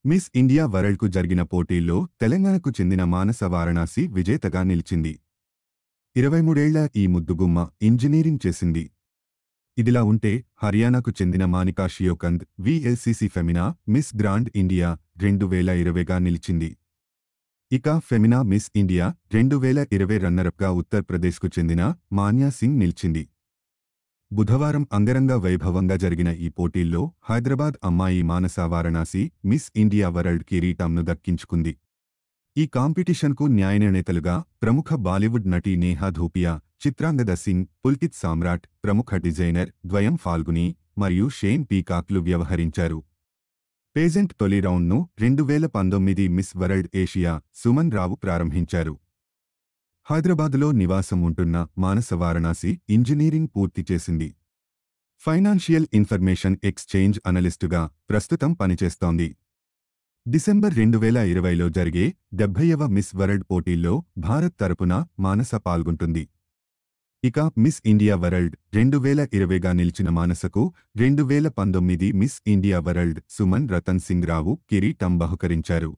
Miss India వరల్డ్కు జరిగిన పోటీల్లో తెలంగాణకు చెందిన మానస వారణాసి విజేతగా నిలిచింది. 23 ఏళ్ల ఈ ముద్దుగుమ్మ ఇంజనీరింగ్ చేసింది. ఇదిలా ఉంటే హర్యానాకు చెందిన Manika Sheokand VLCC Femina Miss Grand India 2020గా నిలిచింది. ఇక ఫెమినా మిస్ ఇండియా 2020 రన్నరప్గా ఉత్తరప్రదేశ్కు చెందిన మాన్యా సింగ్ నిలిచింది. బుధవారం అంగరంగ వైభవంగా జరిగిన ఈ పోటీల్లో హైదరాబాద్ అమ్మాయి మానస వారణాసి మిస్ ఇండియా వరల్డ్ కిరీటంను దక్కించుకుంది. ఈ కాంపిటీషన్కు న్యాయనిర్ణేతలుగా ప్రముఖ బాలీవుడ్ నటి నేహా ధూపియా, చిత్రాంగద సింగ్, పుల్కిత్ సామ్రాట్, ప్రముఖ డిజైనర్ ద్వయం ఫాల్గుని మరియు షేన్ పీకాక్లు వ్యవహరించారు. పేజెంట్ తొలి రౌండ్ను 2019 మిస్ వరల్డ్ ఏషియా సుమన్ రావు ప్రారంభించారు. హైదరాబాదులో నివాసం ఉంటున్న మానస వారణాసి ఇంజనీరింగ్ పూర్తి చేసింది. ఫైనాన్షియల్ ఇన్ఫర్మేషన్ ఎక్స్చేంజ్ అనలిస్టుగా ప్రస్తుతం పనిచేస్తోంది. డిసెంబర్ 2020లో జరిగే 70వ మిస్ వరల్డ్ పోటీల్లో భారత్ తరపున మానస పాల్గొంటుంది. ఇక మిస్ ఇండియా వరల్డ్ 2020గా నిలిచిన మానసకు 2019 Miss India World Suman Ratan Singh Rao కిరీటం బహుకరించారు.